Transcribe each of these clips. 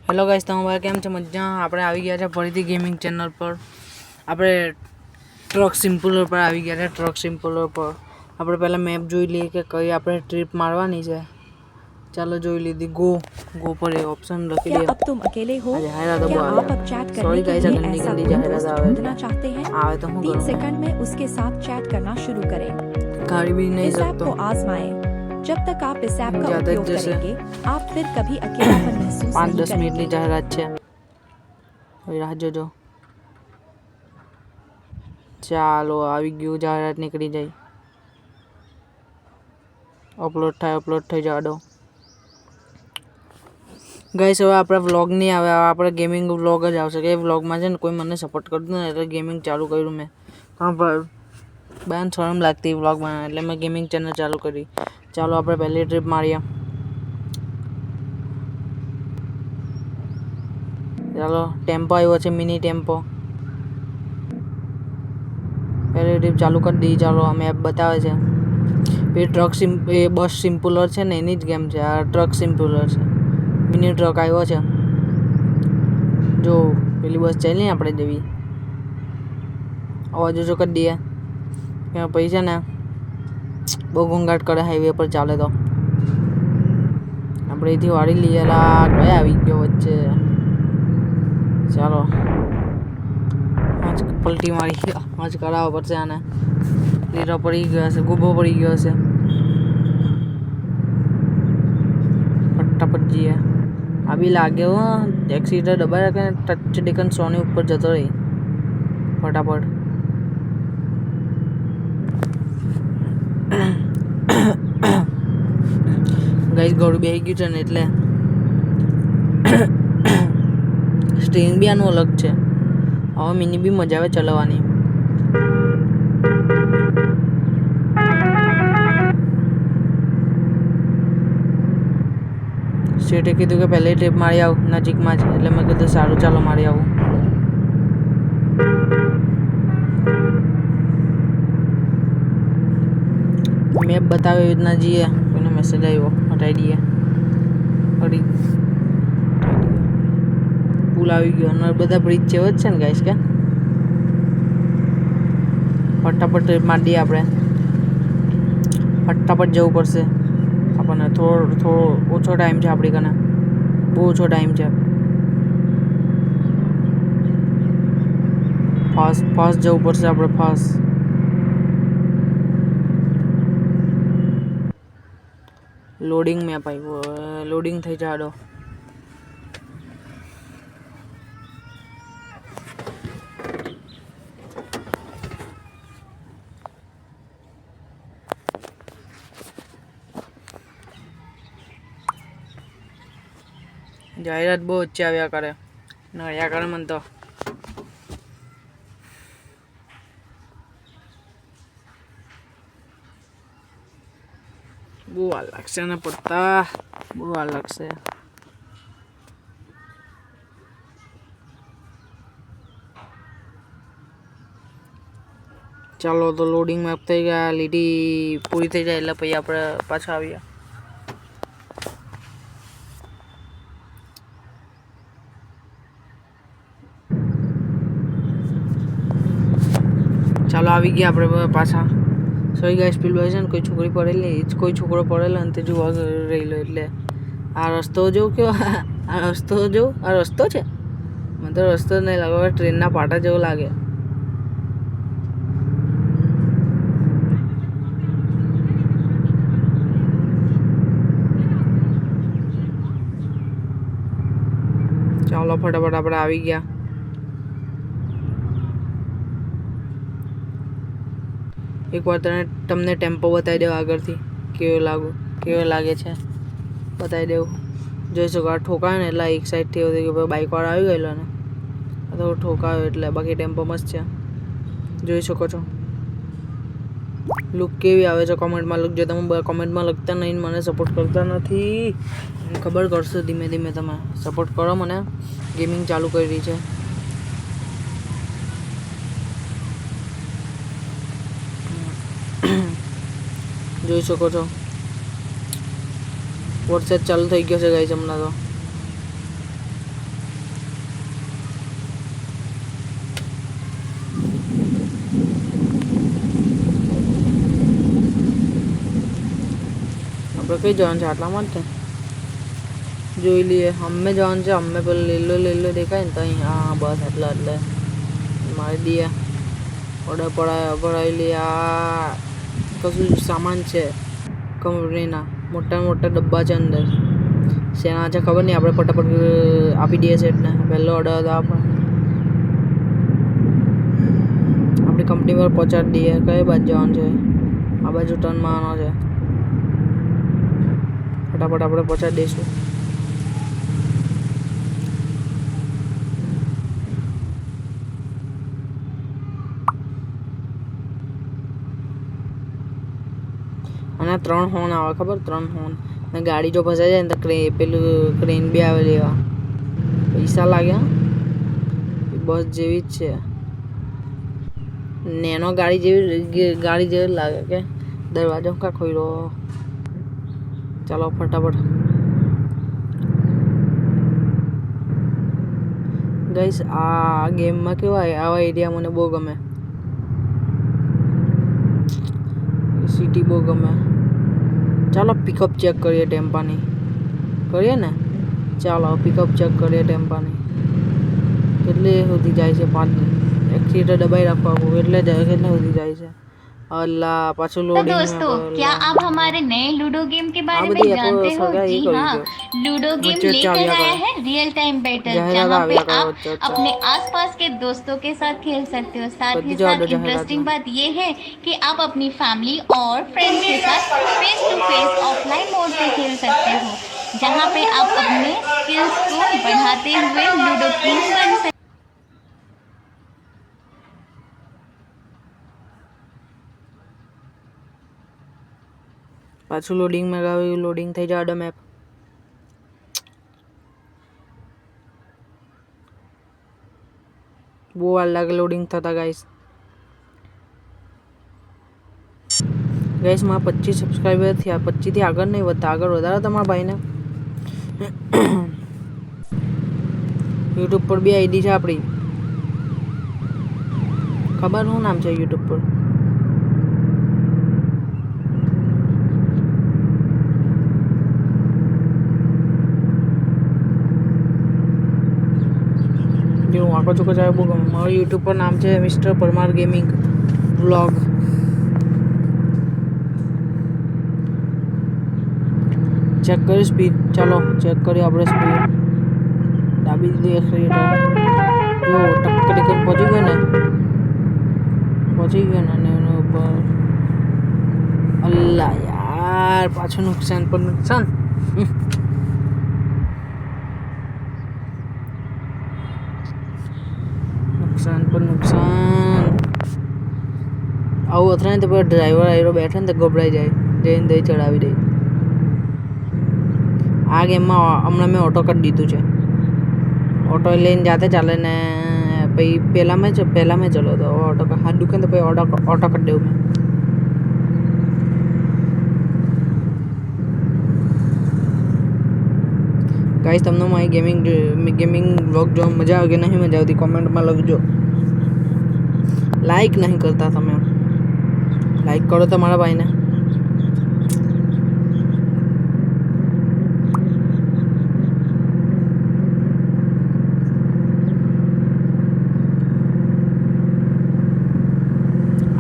Hello guys, તમારે કેમ છે? મજા. આપણે આવી ગયા છે ફરીથી ગેમિંગ ચેનલ પર. આપણે ટ્રક સિમ્પુલર પર આવી ગયા છે. ટ્રક સિમ્પુલર પર આપણે પહેલાં મેપ જોઈ લઈએ કે કઈ આપણે ટ્રીપ મારવાની છે. ચાલો જોઈ લીધી. ગો પર એ ઓપ્શન લખી દે. अब तुम अकेले हो? जाहिरात क्या अब आप अब चैट सॉरी करने गाइस, के लिए गंदी ऐसा गंदी कोई जाहिरात दोस्त आवे ढूंढना चाहते हैं? आवे तो हम 3 सेकंड में उसके साथ चैट करना शुरू करें। गाड़ी भी नहीं इस ऐप सकता को आजमाएं। जब तक आप इस ऐप का ज्यादा उपयोग जैसे करेंगे, आप फिर कभी अकेलापन महसूस नहीं 5-10 मिनट करेंगे। ની જાહેરાત છે. હવે રાહ જોજો. ચાલો આવી ગયું. જાહેરાત નીકળી જાય. અપલોડ થઈ જાડો. ગાઈસ હવે આપણે વ્લોગ નહીં આવે, આપણે ગેમિંગ વ્લોગ જ આવશે. કે વ્લોગમાં છે ને કોઈ મને સપોર્ટ કરતું ને એટલે ગેમિંગ ચાલુ કર્યું મેં. હા બેન શરમ લાગતી વ્લોગમાં એટલે મેં ગેમિંગ ચેનલ ચાલુ કરી. ચાલો આપણે પહેલી ટ્રીપ મારીએ. ચાલો ટેમ્પો આવ્યો છે, મિની ટેમ્પો. પહેલી ટ્રીપ ચાલુ કરી દી. ચાલો મેપ બતાવે છે. એ બસ સિમ્પુલર છે ને એની જ ગેમ છે. આ ટ્રક સિમ્પુલર છે. મિની ટ્રક આવ્યો છે. જો પેલી બસ ચાલી ને આપણે જેવી અવાજ ઓછો કરી દઈએ. ત્યાં પૈસા ને બહુ ઘોંઘાટ કરે હાઈવે પર ચાલે તો. આપણે અહીંથી વાળી લઈએ. કયા આવી ગયો વચ્ચે. ચાલો પલટી મારી ગયો. આજ કરાવવા પડશે આને. લીરો પડી ગયો હશે, ગોબો પડી ગયો હશે. ફટાફટ જઈએ. આ બી લાગે હો. એક્સિડન્ટ દબાયા કે ટચ ડેકન 100 ની ઉપર જતો રહી. ફટાફટ ગાઈસ ગળું બેસી ગયું છે ને એટલે સ્ટ્રીંગ બી આનું અલગ છે. હવે મિની બી મજા આવે ચલાવવાની. શેઠે કીધું કે પહેલી ટ્રીપ મારી આવું નજીકમાં જ, એટલે મેં કીધું સારું ચાલો મારી આવું. મેપ બતાવે એવી રીતના જઈએ. કોઈનો મેસેજ આવ્યો, હટાવી દઈએ. પુલ આવી ગયો. નર્મદા બ્રિજ જેવો જ છે ને ગાઈસ કે ફટાફટ ટ્રીપ મારી દઈએ. આપણે ફટાફટ જવું પડશે. આપણને થોડો ઓછો ટાઈમ છે આપણી કને. બહુ ઓછો ટાઈમ છે. ફાસ્ટ જવું પડશે આપણે. ફાસ્ટ લોડિંગ મેપ આવ્યો. લોડિંગ થઈ જાડો. જાહેરાત બહુ વચ્ચે આવ્યા કરે. નડ્યા કરે મને તો. બહુ વાર લાગશે ને પડતા. બહુ વાર લાગશે. ચાલો તો લોડિંગ મેપ થઈ ગયા. લીટી પૂરી થઈ જાય એટલે પછી આપણે પાછા આવીએ. ચાલો આવી ગયા આપણે પાછા. સોરી ગાઈસ, પેલું છે ને કોઈ છોકરી પડેલી, કોઈ છોકરો પડેલો ને તે જોવા રહેલો. એટલે આ રસ્તો જો કેવો. આ રસ્તો છે. મને તો રસ્તો જ નહીં લાગે. ટ્રેનના પાટા જેવો લાગે. ચાલો ફટાફટ આપણે આવી ગયા. એકવાર તમને ટેમ્પો બતાવી દેવા આગળથી કેવો લાગે છે. બતાવી દેવું. જોઈ શકો આ ઠોકાયો ને એટલે એક સાઈડથી એવું થયું કે બાઇકવાળો આવી ગયેલો ને તો ઠોકાયો એટલે. બાકી ટેમ્પો મસ્ત છે. જોઈ શકો છો. લુક કેવી આવે છે કોમેન્ટમાં લખજો. તમે કોમેન્ટમાં લખતા નહીં, મને સપોર્ટ કરતા નથી. ખબર કરશો ધીમે ધીમે. તમે સપોર્ટ કરો મને. ગેમિંગ ચાલુ કરી છે. જોઈ શકો છો. વરસાદ ચાલુ થઈ ગયો છે ગાઈસ હમણાં તો. આપણે કઈ જવાનું છે આટલામાં જ છે જોઈ લઈએ અમે જવાનું છે અમે પેલો લીલો દેખાય ને તો અહીં હા બસ એટલે મારી દઈએ ઓર્ડર પડાવી લઈએ આ કશું સામાન છે કંપનીના મોટા ડબ્બા છે અંદર શેના છે ખબર નહીં આપણે ફટાફટ આપી દઈએ સેટને પહેલો ઓર્ડર હતો આપણી કંપની પર પહોંચાડી દઈએ કઈ બાજુ જવાનું છે આ બાજુ ટર્ન મારવાનો છે ફટાફટ આપણે પહોંચાડી દઈશું અને 3 હોર્ન આવે ખબર 3 હોર્ન ને ગાડી જો ફસાઈ જાય ને તો પેલું ક્રેન બી આવે લેવા પૈસા લાગ્યા બસ જેવી જ છે નેનો ગાડી જેવી લાગે કે દરવાજો કા ખોલ્યો ચાલો ફટાફટ ગાઈસ આ ગેમમાં કેવા આવા એરિયા મને બહુ ગમે સિટી બહુ ગમે ચાલો પિકઅપ ચેક કરીએ ટેમ્પાની કરીએ ને ચાલો પિકઅપ ચેક કરીએ ટેમ્પાની કેટલી સુધી જાય છે 5 એક્સિલેટર દબાઈ રાખવા એટલે કેટલે સુધી જાય છે अल्लाह पाछो तो लोडिंग दोस्तों क्या आप हमारे नए लूडो गेम के बारे में जानते हो? जी हाँ, लूडो गेम लेकर आया है रियल टाइम बैटल, जहाँ पे आप अपने आसपास के दोस्तों के साथ खेल सकते हो। साथ ही साथ इंटरेस्टिंग बात ये है कि आप अपनी फैमिली और फ्रेंड्स के साथ face to face offline mode पे खेल सकते हो, जहाँ पे आप अपने स्किल्स को बढ़ाते हुए लूडो किंग बन सकते। पाछू लोडिंग में गयो लोडिंग થઈ જાડો મેપ બહુ વાર લાગે લોડિંગ થતા ગાઈસ માં 25 સબસ્ક્રાઇબર થયા 25 થી આગળ નહીં વધતા આગળ વધારો તમારા ભાઈને YouTube પર બી આઈડી છે આપણી ખબર શું નામ છે YouTube પર जो आको चुका जाए वो मारो यूट्यूब पर नाम है mister Parmar gaming vlog check करिए स्पीड चलो चेक करिए આપણે સ્પીડ ડાબી દીધી એક્સેલેરેટર જો ટક્કર કરીને પહોંચી ગયો ને એના ઉપર અલ્લાહ યાર પાછું નુકસાન પર નુકસાન नुकसान આવું અથડાય ને તો પેલો ડ્રાઈવર આયરો બેઠો ને તો ગભરાઈ જાય જઈને દઈ ચડાવી દે આ ગેમમાં હમણાં મેં ઓટો કરી દીધું છે ઓટો લઈને જાતે ચાલે ને પછી પહેલાં મેં ચલો તો ઓટો હાથ દુખે ને તો પછી ઓટો કરી દેવું મેં ગાઈસ તમને મારી ગેમિંગ વ્લોગ જોવા મજા આવે કે નહીં મજા આવતી કોમેન્ટમાં લખજો લાઈક નહીં કરતા તમે લાઈક કરો તમારા ભાઈને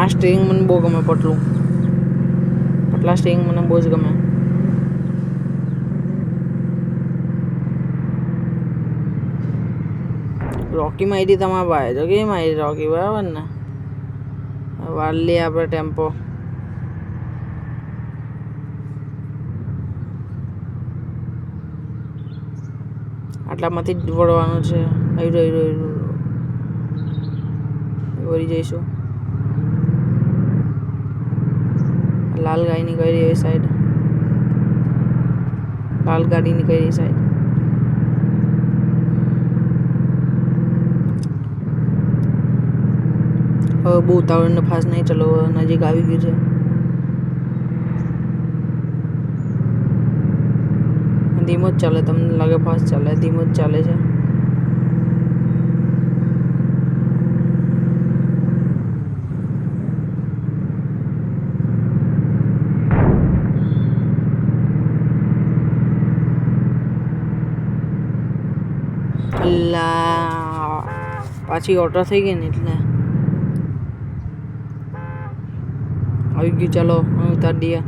આ સ્ટીરિંગ મને બહુ ગમે પટલા સ્ટીરિંગ મને બહુ જ ગમે રોકી માં આઈડી તમારા ભાઈ તો કેમ આવી રોકી બરાબર ને વાલી આપણે ટેમ્પો આટલામાંથી જ વળવાનું છે વળી જઈશું લાલ ગાડી નીકળી એ સાઈડ લાલ ગાડી નીકળી એ સાઈડ હવે બહુ ઉતાવળને ફાસ્ટ નહીં ચલો નજીક આવી ગયું છે ધીમો જ ચાલે તમને લાગે ફાસ્ટ ચાલે ધીમો જ ચાલે છે પાછી ઓટો થઈ ગઈ ને એટલે આવી ગયું. ચાલો ઉતારી દઈએ.